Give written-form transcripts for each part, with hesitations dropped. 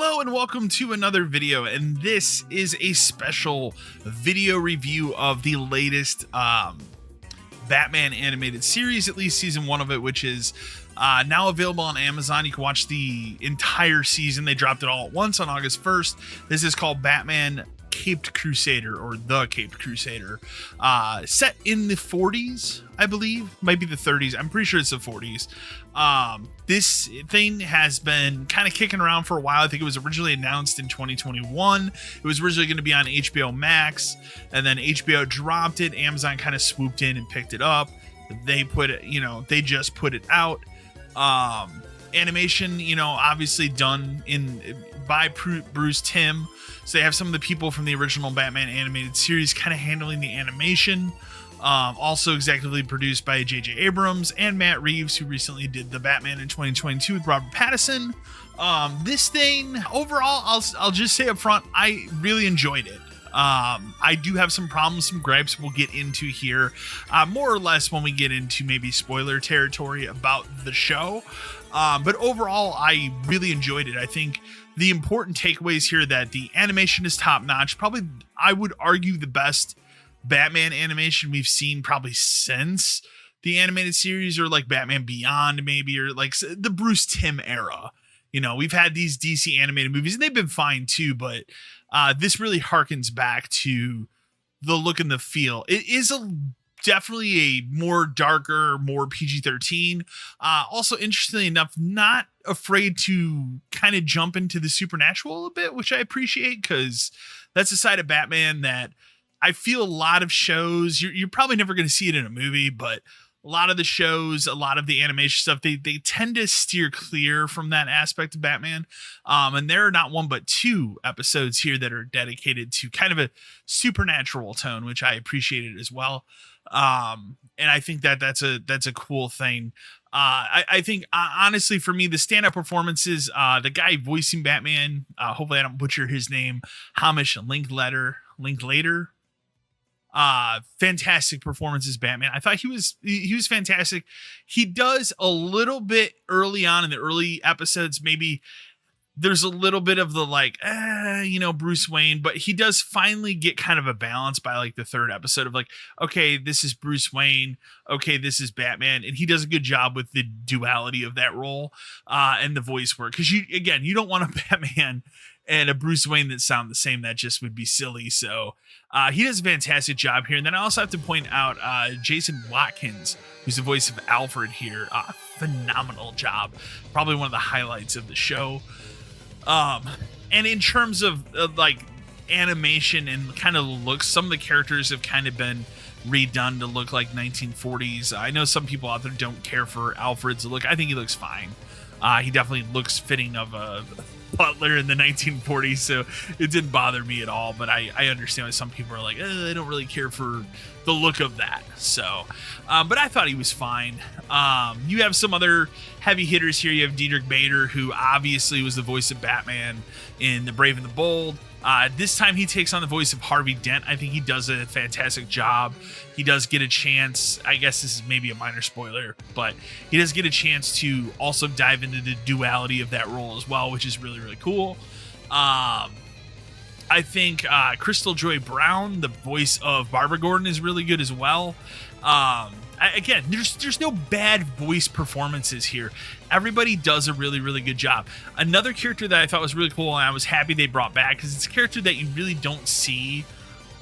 Hello and welcome to another video, and this is a special video review of the latest Batman animated series, at least season 1 of it, which is now available on Amazon. You can watch the entire season. They dropped it all at once on August 1st. This is called Batman Caped Crusader, or The Caped Crusader, set in the 40s, I believe. Might be the 30s. I'm pretty sure it's the 40s. This thing has been kind of kicking around for a while. I think it was originally announced in 2021. It was originally going to be on HBO Max, and then HBO dropped it. Amazon kind of swooped in and picked it up. They put it, they just put it out. Animation, obviously done by Bruce Timm. So they have some of the people from the original Batman animated series kind of handling the animation. Also executively produced by J.J. Abrams and Matt Reeves, who recently did the Batman in 2022 with Robert Pattinson. This thing, overall, I'll just say up front, I really enjoyed it. I do have some problems, some gripes we'll get into here, more or less when we get into maybe spoiler territory about the show. But overall, I really enjoyed it. I think the important takeaways here that the animation is top notch. Probably, I would argue, the best Batman animation we've seen probably since the animated series, or like Batman Beyond, maybe, or like the Bruce Timm era. We've had these DC animated movies and they've been fine too, but this really harkens back to the look and the feel. It is definitely a more darker, more PG-13. Also, interestingly enough, not afraid to kind of jump into the supernatural a bit, which I appreciate, because that's a side of Batman that I feel a lot of shows, you're probably never going to see it in a movie, but a lot of the shows, a lot of the animation stuff, they tend to steer clear from that aspect of Batman. And there are not one but 2 episodes here that are dedicated to kind of a supernatural tone, which I appreciated as well. And I think that's a cool thing. I think honestly, for me, the stand-up performances, the guy voicing Batman, hopefully I don't butcher his name, Hamish Linklater. Fantastic performance as Batman. I thought he was fantastic. He does a little bit early on in the early episodes, maybe there's a little bit of the Bruce Wayne, but he does finally get kind of a balance by like the 3rd episode of like, okay, this is Bruce Wayne, okay, this is Batman, and he does a good job with the duality of that role and the voice work, because you don't want a Batman and a Bruce Wayne that sound the same. That just would be silly. So he does a fantastic job here. And then I also have to point out Jason Watkins, who's the voice of Alfred here. Phenomenal job. Probably one of the highlights of the show. And in terms of animation and kind of looks, some of the characters have kind of been redone to look like 1940s. I know some people out there don't care for Alfred's look. I think he looks fine. He definitely looks fitting of a butler in the 1940s, so it didn't bother me at all. But I understand why some people are like, I don't really care for the look of that. So, but I thought he was fine. You have some other heavy hitters here. You have Diedrich Bader, who obviously was the voice of Batman in The Brave and the Bold. This time he takes on the voice of Harvey Dent. I think he does a fantastic job. He does get a chance. I guess this is maybe a minor spoiler, but he does get a chance to also dive into the duality of that role as well, which is really, really cool. I think Crystal Joy Brown, the voice of Barbara Gordon, is really good as well. Again, there's no bad voice performances here. Everybody does a really, really good job. Another character that I thought was really cool, and I was happy they brought back, because it's a character that you really don't see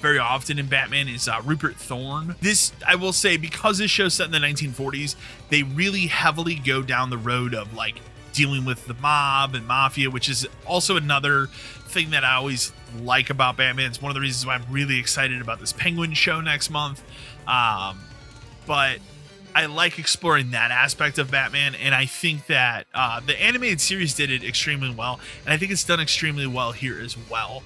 very often in Batman, is Rupert Thorne. This, I will say, because this show's set in the 1940s, they really heavily go down the road of like dealing with the mob and mafia, which is also another thing that I always like about Batman. It's one of the reasons why I'm really excited about this Penguin show next month. But I like exploring that aspect of Batman, and I think that the animated series did it extremely well, and I think it's done extremely well here as well.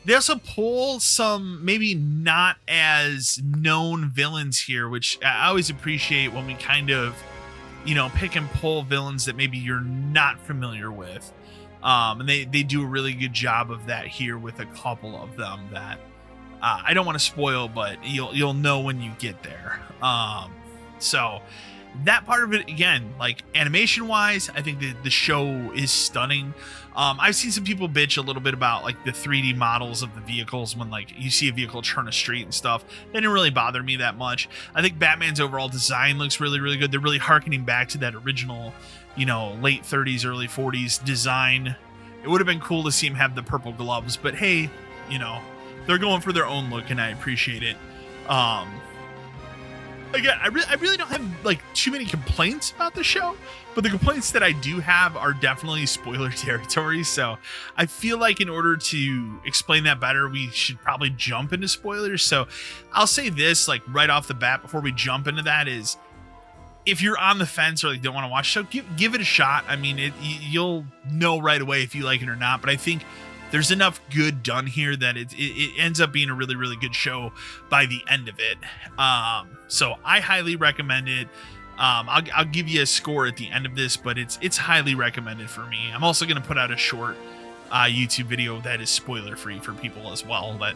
They also pull some maybe not as known villains here, which I always appreciate when we kind of, pick and pull villains that maybe you're not familiar with. And they do a really good job of that here with a couple of them that I don't want to spoil, but you'll know when you get there. So that part of it, again, like animation wise, I think the show is stunning. I've seen some people bitch a little bit about like the 3D models of the vehicles when like you see a vehicle turn a street and stuff. They didn't really bother me that much. I think Batman's overall design looks really, really good. They're really harkening back to that original, late 30s, early 40s design. It would have been cool to see him have the purple gloves, but hey, they're going for their own look, and I appreciate it. Again, I really don't have like too many complaints about the show, but the complaints that I do have are definitely spoiler territory. So I feel like in order to explain that better, we should probably jump into spoilers. So I'll say this like right off the bat before we jump into that is, if you're on the fence or like don't want to watch the show, give it a shot. I mean, you'll know right away if you like it or not. But I think there's enough good done here that it ends up being a really, really good show by the end of it. So I highly recommend it. I'll give you a score at the end of this, but it's highly recommended for me. I'm also going to put out a short YouTube video that is spoiler free for people as well that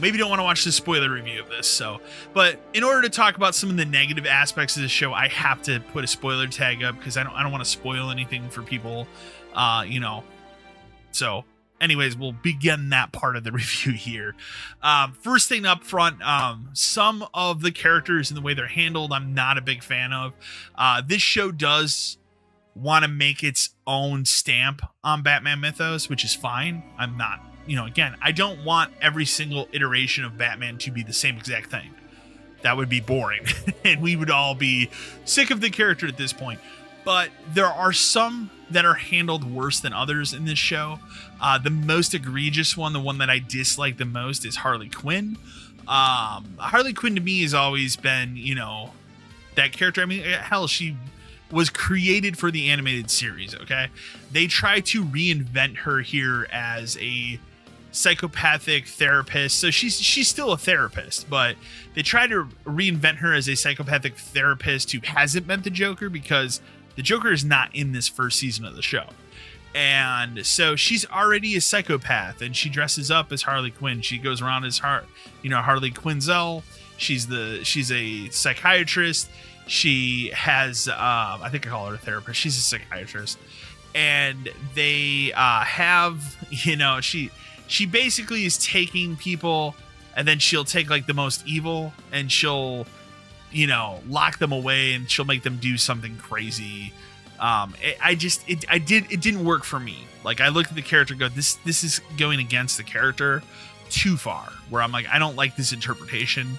maybe don't want to watch the spoiler review of this. So, but in order to talk about some of the negative aspects of the show, I have to put a spoiler tag up because I don't want to spoil anything for people. So anyways, we'll begin that part of the review here. First thing up front, some of the characters and the way they're handled, I'm not a big fan of. This show does want to make its own stamp on Batman mythos, which is fine. I'm not, again, I don't want every single iteration of Batman to be the same exact thing. That would be boring and we would all be sick of the character at this point. But there are some that are handled worse than others in this show. The most egregious one, the one that I dislike the most, is Harley Quinn. Harley Quinn to me has always been, that character. I mean, hell, she was created for the animated series, okay? They try to reinvent her here as a psychopathic therapist. So she's still a therapist, but they try to reinvent her as a psychopathic therapist who hasn't met the Joker, because the Joker is not in this first season of the show. And so she's already a psychopath, and she dresses up as Harley Quinn. She goes around as Harley Quinzel. She's a psychiatrist. She has, I think I call her a therapist. She's a psychiatrist. And they have, she basically is taking people, and then she'll take like the most evil and she'll, lock them away, and she'll make them do something crazy. It didn't work for me. Like, I looked at the character and go, this is going against the character too far, where I'm like, I don't like this interpretation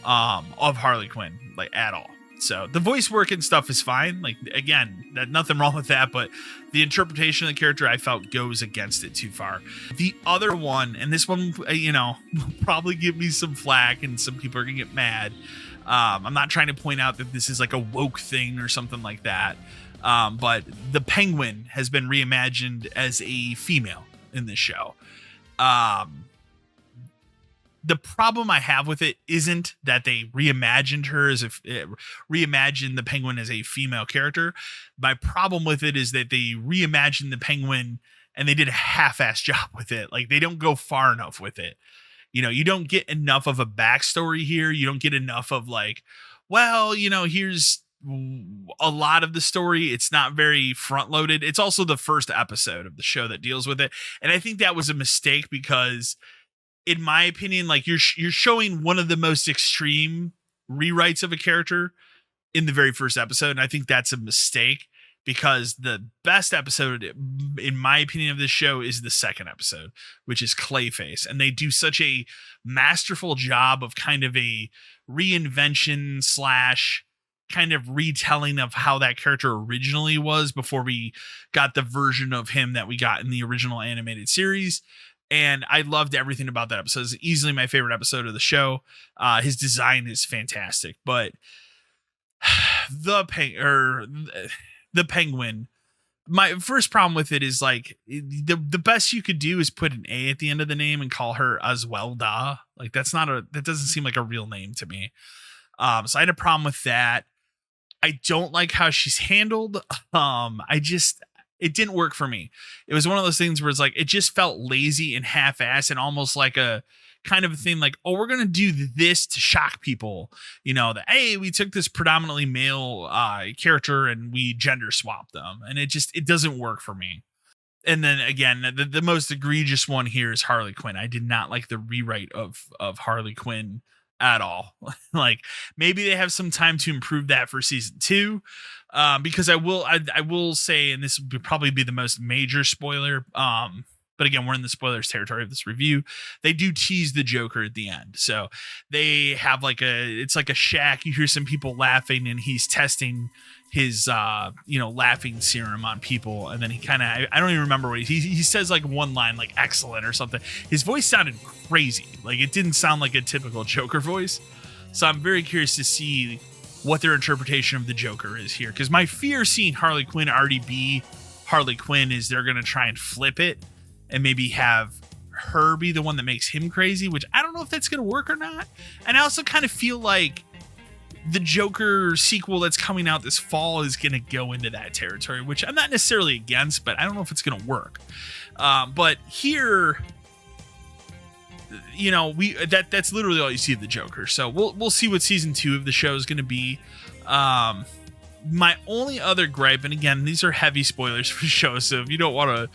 of Harley Quinn, like, at all. So the voice work and stuff is fine. Like, again, nothing wrong with that, but the interpretation of the character I felt goes against it too far. The other one, and this one, will probably give me some flack and some people are gonna get mad. I'm not trying to point out that this is like a woke thing or something like that. But the Penguin has been reimagined as a female in this show. The problem I have with it isn't that they reimagined her reimagined the Penguin as a female character. My problem with it is that they reimagined the Penguin and they did a half-ass job with it. Like, they don't go far enough with it. You don't get enough of a backstory here. You don't get enough of like, well, here's a lot of the story. It's not very front loaded. It's also the first episode of the show that deals with it. And I think that was a mistake because, in my opinion, like, you're showing one of the most extreme rewrites of a character in the very first episode. And I think that's a mistake, because the best episode, in my opinion, of this show is the second episode, which is Clayface. And they do such a masterful job of kind of a reinvention / kind of retelling of how that character originally was before we got the version of him that we got in the original animated series. And I loved everything about that episode. It's easily my favorite episode of the show. His design is fantastic, but the Penguin, my first problem with it is like the best you could do is put an A at the end of the name and call her Aswelda. Like, that doesn't seem like a real name to me. So I had a problem with that. I don't like how she's handled. It didn't work for me. It was one of those things where it's like, it just felt lazy and half-assed and almost like a kind of a thing like, oh, we're going to do this to shock people, that, hey, we took this predominantly male character and we gender swapped them. And it doesn't work for me. And then again, the most egregious one here is Harley Quinn. I did not like the rewrite of Harley Quinn at all. Like, maybe they have some time to improve that for season 2. Because I will say, and this would probably be the most major spoiler, but again, we're in the spoilers territory of this review. They do tease the Joker at the end. So they have it's like a shack. You hear some people laughing and he's testing his, laughing serum on people. And then he kind of, I don't even remember what he says, like one line, like excellent or something. His voice sounded crazy. Like, it didn't sound like a typical Joker voice. So I'm very curious to see what their interpretation of the Joker is here. Because my fear seeing Harley Quinn already be Harley Quinn is they're going to try and flip it and maybe have her be the one that makes him crazy, which I don't know if that's going to work or not. And I also kind of feel like the Joker sequel that's coming out this fall is going to go into that territory, which I'm not necessarily against, but I don't know if it's going to work. But here, that's literally all you see of the Joker. So we'll see what season 2 of the show is going to be. My only other gripe, and again, these are heavy spoilers for the show, so if you don't want to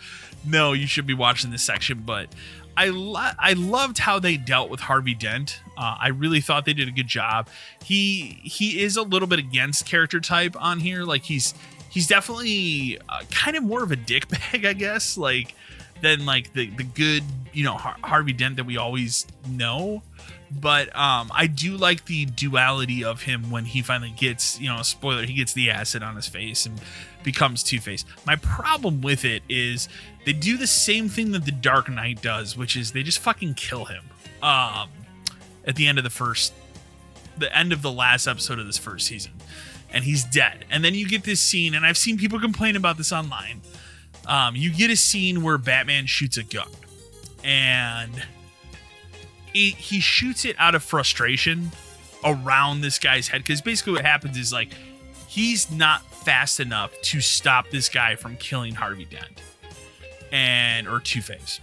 know, you should be watching this section, but I loved how they dealt with Harvey Dent. I really thought they did a good job. He is a little bit against character type on here. Like, he's definitely kind of more of a dickbag, I guess, like, than like the good, Harvey Dent that we always know. But I do like the duality of him when he finally gets, spoiler, he gets the acid on his face and becomes Two-Face. My problem with it is they do the same thing that the Dark Knight does, which is they just fucking kill him at the end of the end of the last episode of this first season, and he's dead. And then you get this scene, and I've seen people complain about this online. You get a scene where Batman shoots a gun, and he shoots it out of frustration around this guy's head, because basically what happens is, like, he's not fast enough to stop this guy from killing Harvey Dent or Two-Face.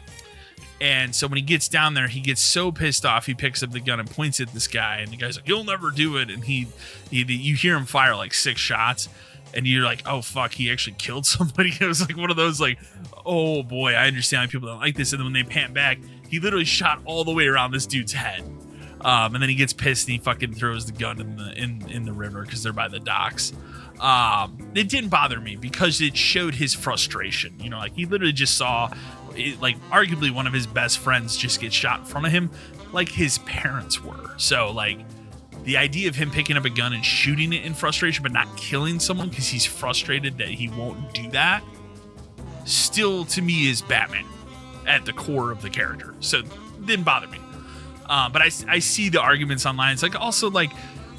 And so when he gets down there, he gets so pissed off, he picks up the gun and points at this guy, and the guy's like, "You'll never do it." And you hear him fire like 6 shots, and you're like, "Oh fuck, he actually killed somebody." It was like one of those, like, oh boy, I understand why people don't like this. And then when they pan back, he literally shot all the way around this dude's head. And then he gets pissed and he fucking throws the gun in the river because they're by the docks. It didn't bother me because it showed his frustration. Like, he literally just saw like arguably one of his best friends just get shot in front of him, like his parents were. So, like, the idea of him picking up a gun and shooting it in frustration but not killing someone because he's frustrated that he won't do that, still to me is Batman at the core of the character. So it didn't bother me. But I see the arguments online. It's like, also, like,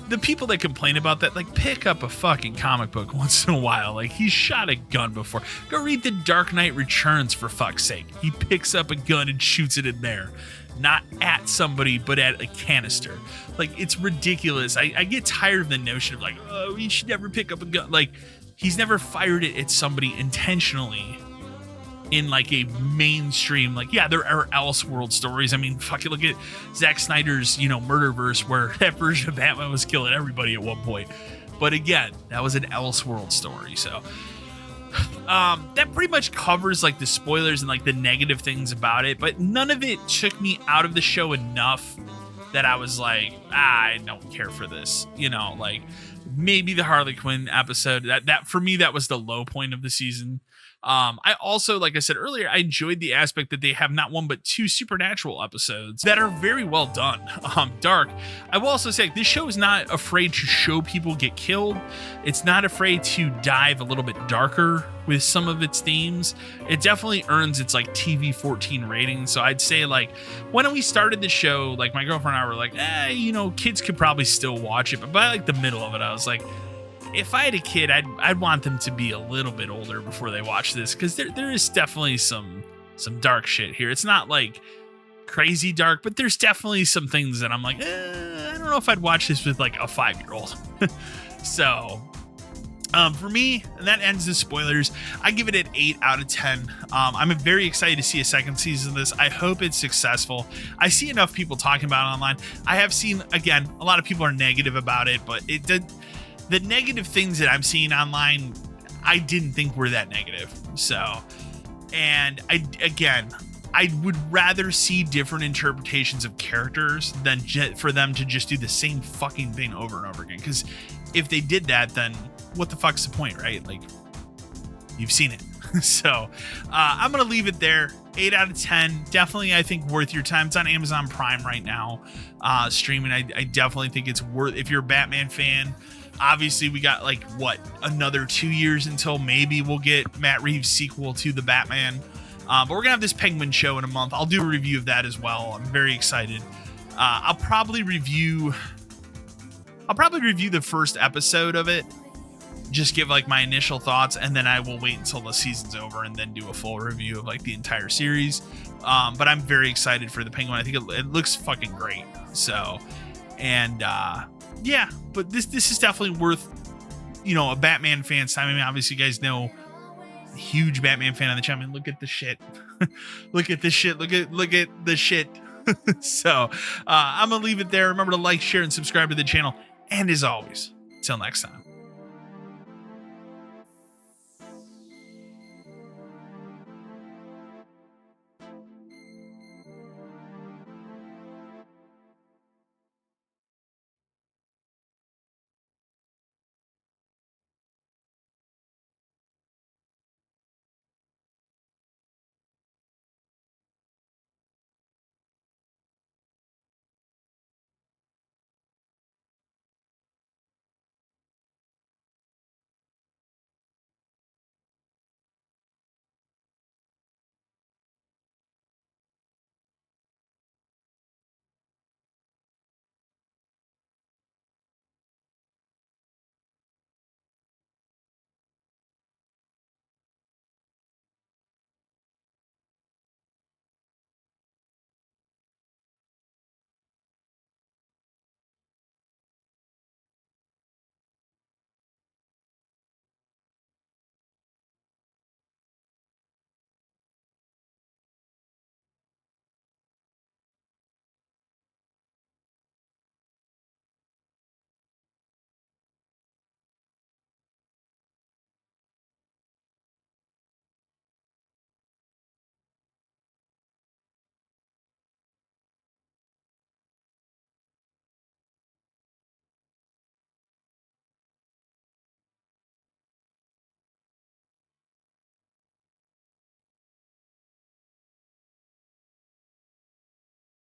the people that complain about that, like, pick up a fucking comic book once in a while. Like, he's shot a gun before. Go read The Dark Knight Returns, for fuck's sake. He picks up a gun and shoots it in there. Not at somebody, but at a canister. Like, it's ridiculous. I get tired of the notion of, like, oh, you should never pick up a gun. Like, he's never fired it at somebody intentionally in, like, a mainstream, like, yeah, there are Elseworld stories. I mean, fucking look at Zack Snyder's, Murderverse, where that version of Batman was killing everybody at one point. But again, that was an Elseworld story. So that pretty much covers, like, the spoilers and, like, the negative things about it. But none of it took me out of the show enough that I was like, I don't care for this. Like, maybe the Harley Quinn episode, that for me, that was the low point of the season. I also, like I said earlier, I enjoyed the aspect that they have not one but 2 supernatural episodes that are very well done. Dark. I will also say, this show is not afraid to show people get killed. It's not afraid to dive a little bit darker with some of its themes. It definitely earns its, like, TV 14 rating. So I'd say, like, when we started the show, like, my girlfriend and I were like, kids could probably still watch it. But by, like, the middle of it, I was like, if I had a kid, I'd want them to be a little bit older before they watch this, because there is definitely some dark shit here. It's not, like, crazy dark, but there's definitely some things that I'm like, I don't know if I'd watch this with, like, a 5-year-old. So For me, and that ends the spoilers. I give it an 8 out of 10. I'm very excited to see a second season of this. I hope it's successful. I see enough people talking about it online. I have seen, again, a lot of people are negative about it, but the negative things that I'm seeing online, I didn't think were that negative. So, and I would rather see different interpretations of characters than for them to just do the same fucking thing over and over again. Because if they did that, then what the fuck's the point, right? Like, you've seen it. So I'm gonna leave it there. 8 out of 10. Definitely, I think worth your time. It's on Amazon Prime right now, streaming. I definitely think it's worth. If you're a Batman fan, obviously we got like another 2 years until maybe we'll get Matt Reeves' sequel to the Batman. But we're gonna have this Penguin show in a month. I'll do a review of that as well. I'm very excited. I'll probably review the first episode of it. Just give like my initial thoughts, and then I will wait until the season's over and then do a full review of like the entire series. But I'm very excited for the Penguin. I think it looks fucking great. So, and yeah, but this is definitely worth, a Batman fan's time. I mean, obviously you guys know, huge Batman fan on the channel. I mean, look at the shit. Look at this shit. Look at the shit. So I'm gonna leave it there. Remember to like, share, and subscribe to the channel. And as always, till next time.